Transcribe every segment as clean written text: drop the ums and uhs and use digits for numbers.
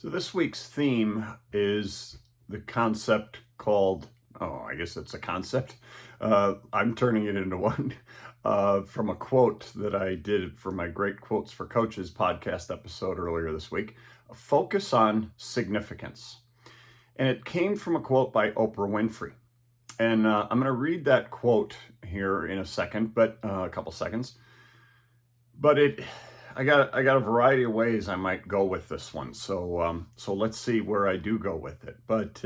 So this week's theme is the concept called, I guess it's a concept. I'm turning it into one from a quote that I did for my Great Quotes for Coaches podcast episode earlier this week. Focus on significance. And it came from a quote by Oprah Winfrey. And I'm going to read that quote here in a second, but a couple seconds. But I got a variety of ways I might go with this one. So let's see where I do go with it. But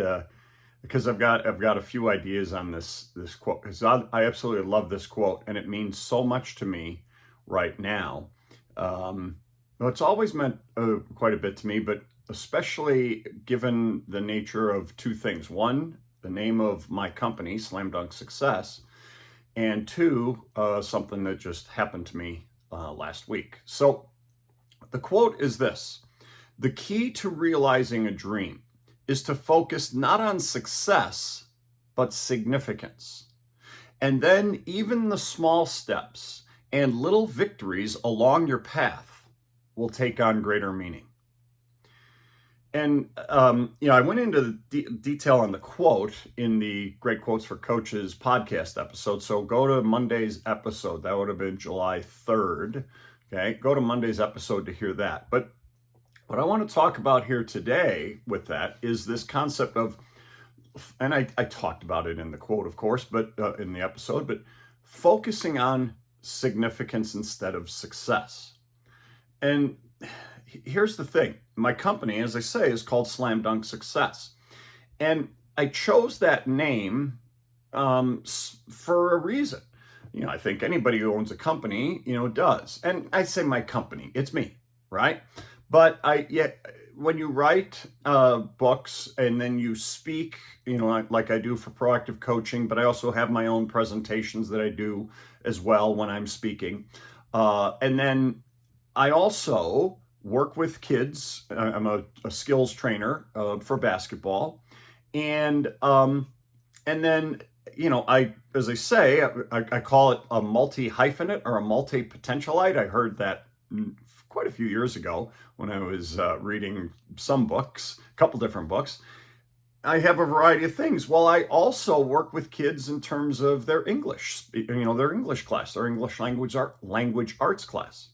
because I've got a few ideas on this quote, because I absolutely love this quote, and it means so much to me right now. Well, it's always meant quite a bit to me, but especially given the nature of two things. One, the name of my company, Slam Dunk Success, and two, something that just happened to me last week. So the quote is this: the key to realizing a dream is to focus not on success, but significance. And then even the small steps and little victories along your path will take on greater meaning. And, I went into the detail on the quote in the Great Quotes for Coaches podcast episode. So go to Monday's episode. That would have been July 3rd. Okay. Go to Monday's episode to hear that. But what I want to talk about here today with that is this concept of, and I talked about it in the quote, of course, but in the episode, but focusing on significance instead of success. And here's the thing. My company, as I say, is called Slam Dunk Success. And I chose that name for a reason. I think anybody who owns a company, does. And I say my company, it's me, right? But when you write books and then you speak, like I do for proactive coaching, but I also have my own presentations that I do as well when I'm speaking. And then I also work with kids. I'm a skills trainer for basketball. And then, as I say, I call it a multi-hyphenate or a multi-potentialite. I heard that quite a few years ago when I was reading some books, a couple different books. I have a variety of things. Well, I also work with kids in terms of their English, their English class, their English language arts class.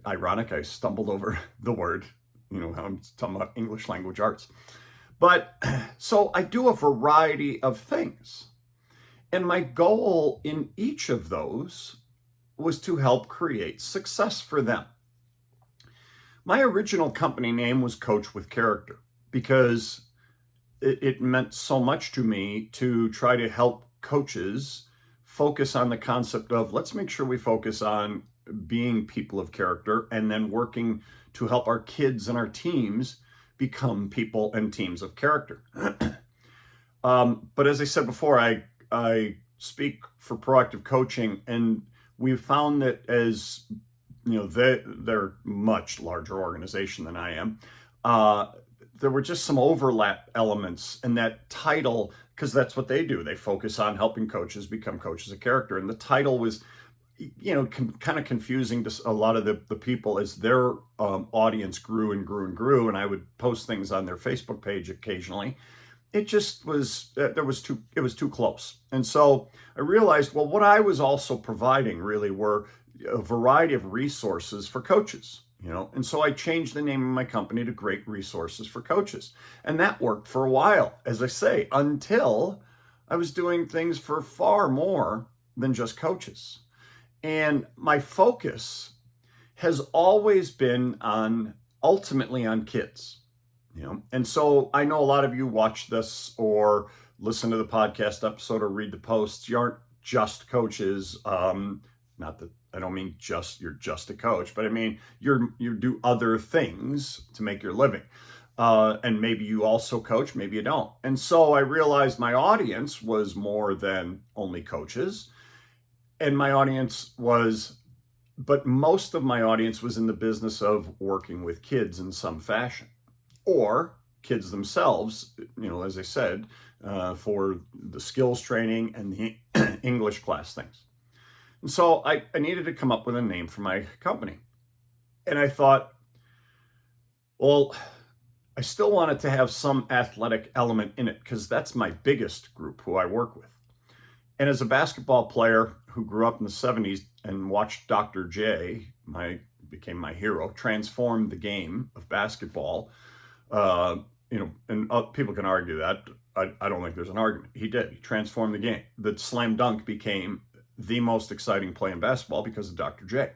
Ironic, I stumbled over the word, I'm talking about English language arts. But so I do a variety of things. And my goal in each of those was to help create success for them. My original company name was Coach with Character because it meant so much to me to try to help coaches focus on the concept of let's make sure we focus on being people of character and then working to help our kids and our teams become people and teams of character. But as I said before, I speak for proactive coaching, and we've found that as they're much larger organization than I am. There were just some overlap elements in that title because that's what they do. They focus on helping coaches become coaches of character, and the title was kind of confusing to a lot of the people as their audience grew and grew and grew. And I would post things on their Facebook page occasionally. It just was, it was too close. And so I realized, well, what I was also providing really were a variety of resources for coaches, and so I changed the name of my company to Great Resources for Coaches. And that worked for a while, as I say, until I was doing things for far more than just coaches. And my focus has always been ultimately on kids, And so I know a lot of you watch this or listen to the podcast episode or read the posts. You aren't just coaches. Not that I don't mean you're just a coach, but I mean, you do other things to make your living. And maybe you also coach, maybe you don't. And so I realized my audience was more than only coaches. And but most of my audience was in the business of working with kids in some fashion, or kids themselves, as I said, for the skills training and the English class things. And so I needed to come up with a name for my company. And I thought, Well, I still want it to have some athletic element in it because that's my biggest group who I work with. And as a basketball player who grew up in the 70s and watched Dr. J, became my hero, transform the game of basketball, uh, and people can argue that. I don't think there's an argument. He did. He transformed the game. The slam dunk became the most exciting play in basketball because of Dr. J.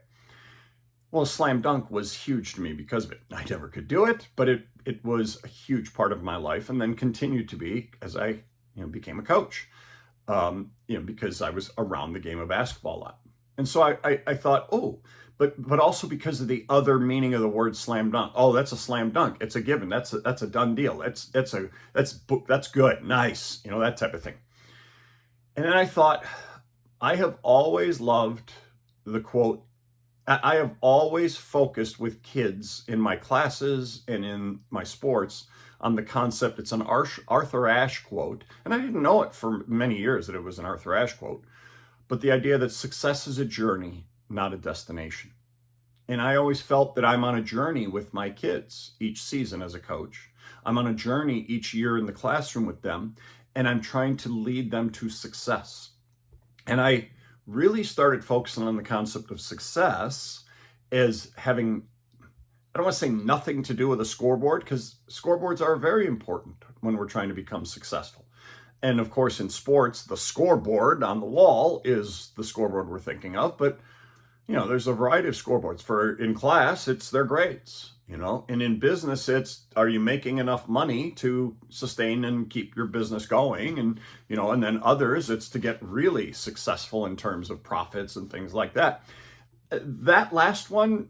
Well, slam dunk was huge to me because of it. I never could do it, but it was a huge part of my life, and then continued to be as I became a coach. Because I was around the game of basketball a lot, and so I thought, oh, but also because of the other meaning of the word slam dunk. Oh, that's a slam dunk. It's a given. That's a done deal. That's good. Nice. That type of thing. And then I thought, I have always loved the quote. I have always focused with kids in my classes and in my sports on the concept. It's an Arthur Ashe quote, and I didn't know it for many years that it was an Arthur Ashe quote, but the idea that success is a journey, not a destination. And I always felt that I'm on a journey with my kids each season as a coach. I'm on a journey each year in the classroom with them, and I'm trying to lead them to success. And I really started focusing on the concept of success as having, I don't want to say nothing to do with a scoreboard, because scoreboards are very important when we're trying to become successful. And of course, in sports, the scoreboard on the wall is the scoreboard we're thinking of. But, there's a variety of scoreboards. In class, it's their grades, and in business, it's, are you making enough money to sustain and keep your business going? And, and then others, it's to get really successful in terms of profits and things like that. That last one,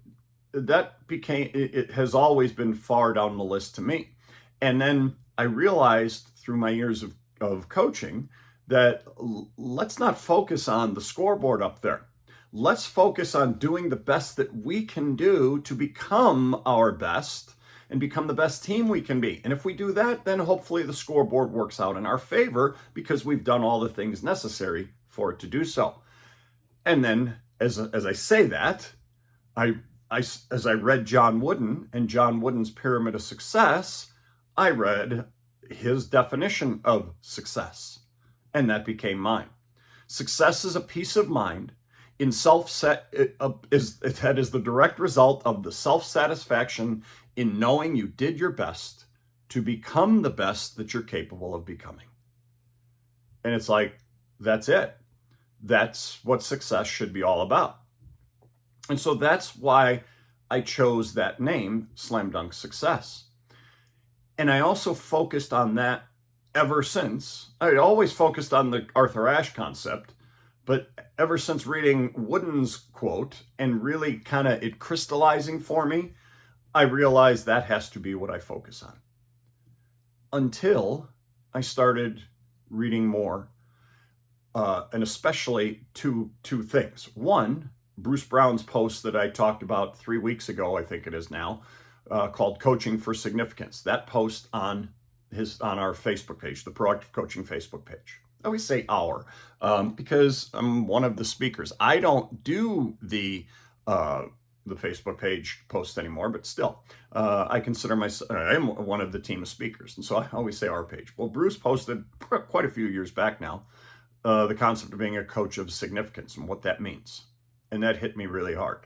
it has always been far down the list to me. And then I realized through my years of coaching that let's not focus on the scoreboard up there. Let's focus on doing the best that we can do to become our best and become the best team we can be. And if we do that, then hopefully the scoreboard works out in our favor because we've done all the things necessary for it to do so. And then as I say that, as I read John Wooden and John Wooden's Pyramid of Success, I read his definition of success, and that became mine. Success is a peace of mind in that is the direct result of the self-satisfaction in knowing you did your best to become the best that you're capable of becoming. And it's like, that's it. That's what success should be all about. And so that's why I chose that name, Slam Dunk Success. And I also focused on that ever since. I always focused on the Arthur Ashe concept, but ever since reading Wooden's quote and really kind of it crystallizing for me, I realized that has to be what I focus on. Until I started reading more, and especially two things. One, Bruce Brown's post that I talked about 3 weeks ago, I think it is now, called Coaching for Significance. That post on our Facebook page, the Proactive Coaching Facebook page. I always say our, because I'm one of the speakers. I don't do the Facebook page post anymore, but still, I consider myself, I am one of the team of speakers. And so I always say our page. Well, Bruce posted quite a few years back now, the concept of being a coach of significance and what that means. And that hit me really hard.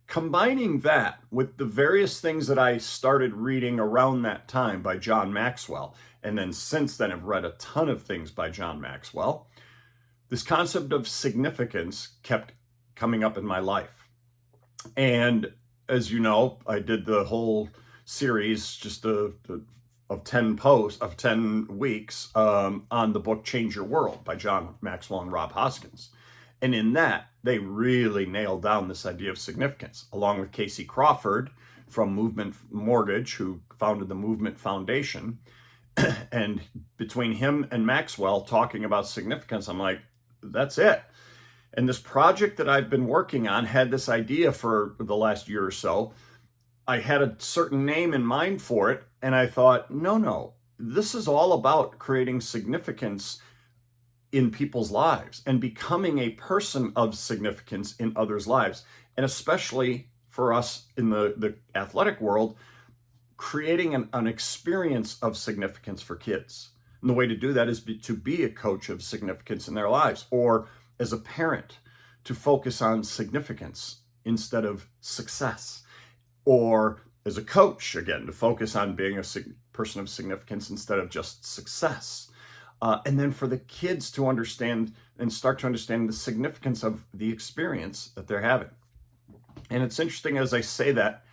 Combining that with the various things that I started reading around that time by John Maxwell, and then since then I've read a ton of things by John Maxwell, this concept of significance kept coming up in my life. And as you know, I did the whole series just of 10 posts of 10 weeks on the book Change Your World by John Maxwell and Rob Hoskins. And in that, they really nailed down this idea of significance, along with Casey Crawford from Movement Mortgage, who founded the Movement Foundation. And between him and Maxwell talking about significance, I'm like, that's it. And this project that I've been working on had this idea for the last year or so. I had a certain name in mind for it, and I thought, no, this is all about creating significance in people's lives and becoming a person of significance in others' lives. And especially for us in the athletic world, creating an experience of significance for kids. And the way to do that is to be a coach of significance in their lives, or as a parent, to focus on significance instead of success, or as a coach, again, to focus on being a person of significance instead of just success. And then for the kids to understand and start to understand the significance of the experience that they're having. And it's interesting as I say that,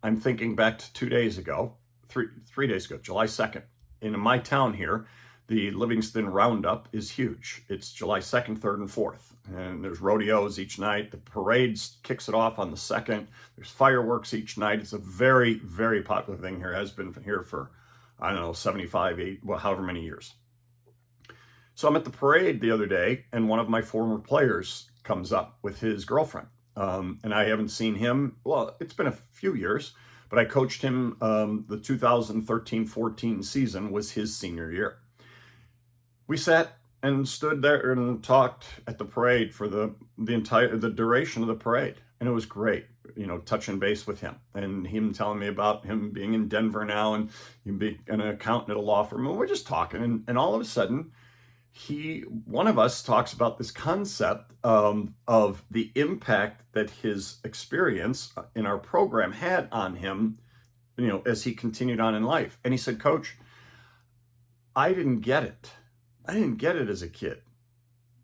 I'm thinking back to 2 days ago, three days ago, July 2nd. In my town here, the Livingston Roundup is huge. It's July 2nd, 3rd, and 4th. And there's rodeos each night. The parades kicks it off on the 2nd. There's fireworks each night. It's a very, very popular thing here. It has been here for, I don't know, 75, 80, well, however many years. So I'm at the parade the other day, and one of my former players comes up with his girlfriend. And I haven't seen him, well, it's been a few years, but I coached him the 2013-14 season was his senior year. We sat and stood there and talked at the parade for the duration of the parade. And it was great, touching base with him and him telling me about him being in Denver now and him being an accountant at a law firm. And we're just talking. And all of a sudden, one of us talks about this concept of the impact that his experience in our program had on him, as he continued on in life. And he said, Coach, I didn't get it. I didn't get it as a kid.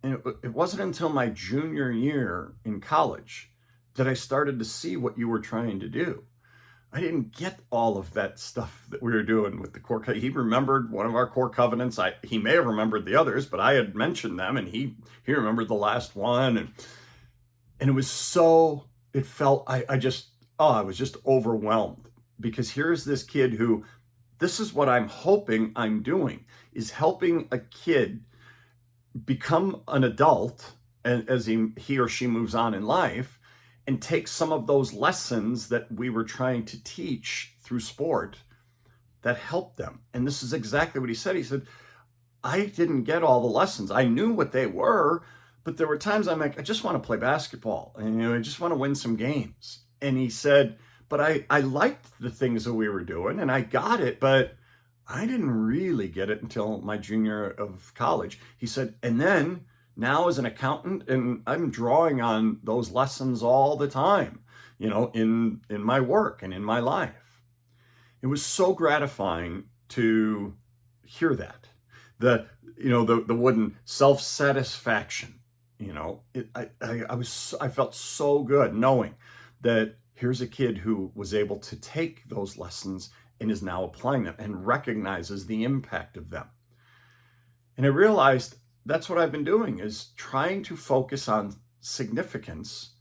And it wasn't until my junior year in college that I started to see what you were trying to do. I didn't get all of that stuff that we were doing with the core. He remembered one of our core covenants. He may have remembered the others, but I had mentioned them, and he remembered the last one. And it was so, it felt, I was just overwhelmed, because here's this kid who, this is what I'm hoping I'm doing, is helping a kid become an adult, and as he or she moves on in life, and take some of those lessons that we were trying to teach through sport that helped them. And this is exactly what he said. He said, I didn't get all the lessons. I knew what they were, but there were times I'm like, I just want to play basketball, and I just want to win some games. And he said, but I liked the things that we were doing, and I got it, but I didn't really get it until my junior of college. He said, and then now as an accountant, and I'm drawing on those lessons all the time, in my work and in my life. It was so gratifying to hear that. The wooden self-satisfaction, I felt so good knowing that here's a kid who was able to take those lessons and is now applying them and recognizes the impact of them. And I realized that's what I've been doing, is trying to focus on significance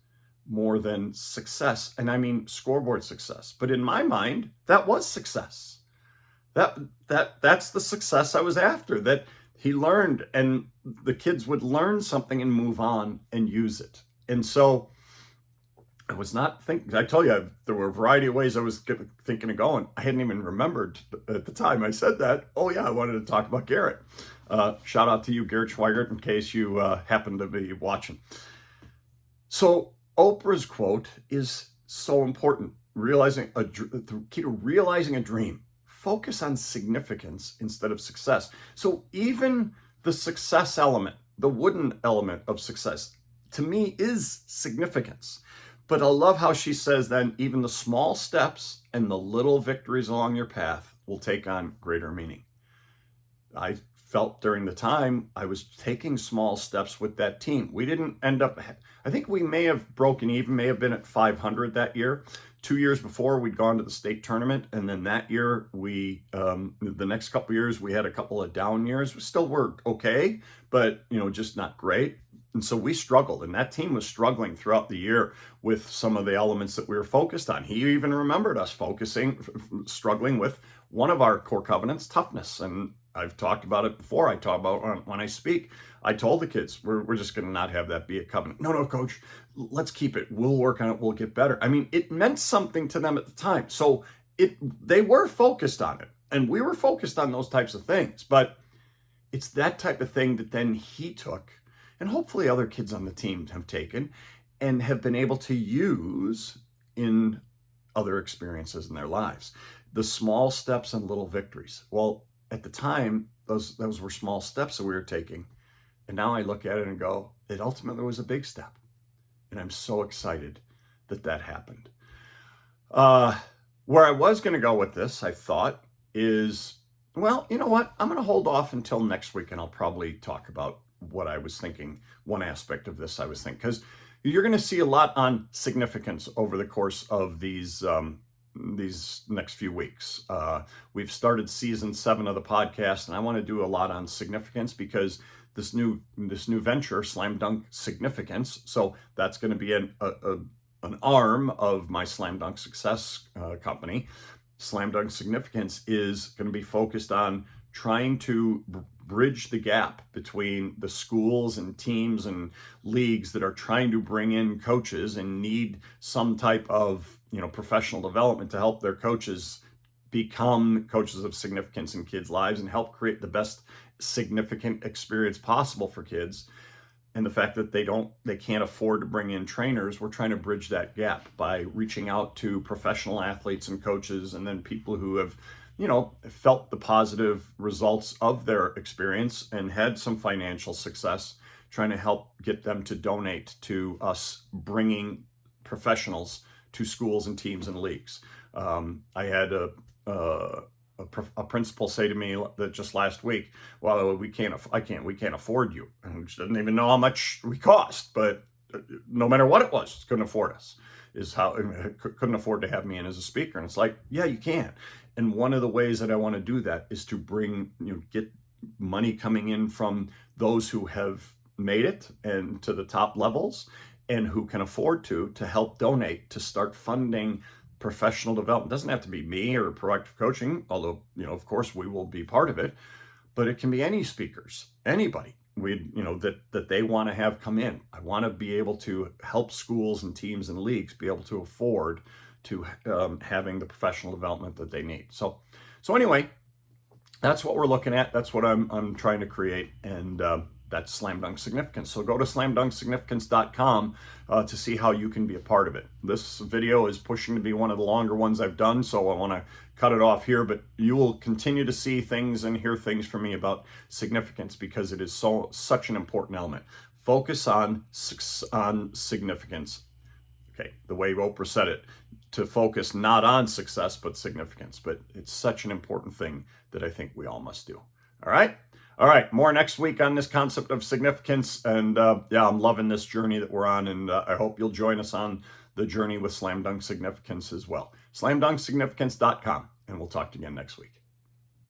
more than success. And I mean scoreboard success. But in my mind, that was success. That's the success I was after, that he learned and the kids would learn something and move on and use it. And so I was not thinking, I told you, there were a variety of ways I was thinking of going. I hadn't even remembered at the time I said that. Oh yeah, I wanted to talk about Garrett. Shout out to you, Garrett Schweigert, in case you happen to be watching. So Oprah's quote is so important. The key to realizing a dream. Focus on significance instead of success. So even the success element, the wooden element of success, to me is significance. But I love how she says then even the small steps and the little victories along your path will take on greater meaning. I felt during the time I was taking small steps with that team. We didn't end up, I think we may have broken even, may have been at 500 that year. 2 years before, we'd gone to the state tournament. And then that year, the next couple of years, we had a couple of down years. We still were okay, but, just not great. And so we struggled, and that team was struggling throughout the year with some of the elements that we were focused on. He even remembered us struggling with one of our core covenants, toughness. And I've talked about it before. I talk about when I speak. I told the kids, we're just going to not have that be a covenant. No, coach, let's keep it. We'll work on it. We'll get better. I mean, it meant something to them at the time. So they were focused on it, and we were focused on those types of things. But it's that type of thing that then he took, and hopefully other kids on the team have taken and have been able to use in other experiences in their lives. the small steps and little victories. Well, at the time, those were small steps that we were taking. And now I look at it and go, it ultimately was a big step. And I'm so excited that that happened. Where I was going to go with this, I thought, is, well, you know what? I'm going to hold off until next week and I'll probably talk about what I was thinking, one aspect of this I was thinking, because you're going to see a lot on significance over the course of these next few weeks. We've started season 7 of the podcast, and I want to do a lot on significance because this new venture, Slam Dunk Significance. So that's going to be an arm of my Slam Dunk Success company. Slam Dunk Significance is going to be focused on trying to bridge the gap between the schools and teams and leagues that are trying to bring in coaches and need some type of professional development to help their coaches become coaches of significance in kids' lives and help create the best significant experience possible for kids. And the fact that they can't afford to bring in trainers, we're trying to bridge that gap by reaching out to professional athletes and coaches, and then people who have, felt the positive results of their experience and had some financial success, trying to help get them to donate to us bringing professionals to schools and teams and leagues. I had a principal say to me that just last week, well, we can't afford you. And she doesn't even know how much we cost, but no matter what it was, couldn't afford us, couldn't afford to have me in as a speaker. And it's like, yeah, you can. And one of the ways that I want to do that is to bring, get money coming in from those who have made it and to the top levels and who can afford to help donate to start funding professional development. It doesn't have to be me or proactive coaching, although, of course we will be part of it, but it can be any speakers, anybody that they want to have come in. I want to be able to help schools and teams and leagues be able to afford to having the professional development that they need. So anyway, that's what we're looking at. That's what I'm trying to create. And that's Slam Dunk Significance. So go to slamdunksignificance.com to see how you can be a part of it. This video is pushing to be one of the longer ones I've done, so I want to cut it off here, but you will continue to see things and hear things from me about significance because it is such an important element. Focus on significance. Okay, the way Oprah said it, to focus not on success, but significance. But it's such an important thing that I think we all must do. All right, more next week on this concept of significance. And I'm loving this journey that we're on. And I hope you'll join us on the journey with Slam Dunk Significance as well. slamdunksignificance.com. And we'll talk to you again next week.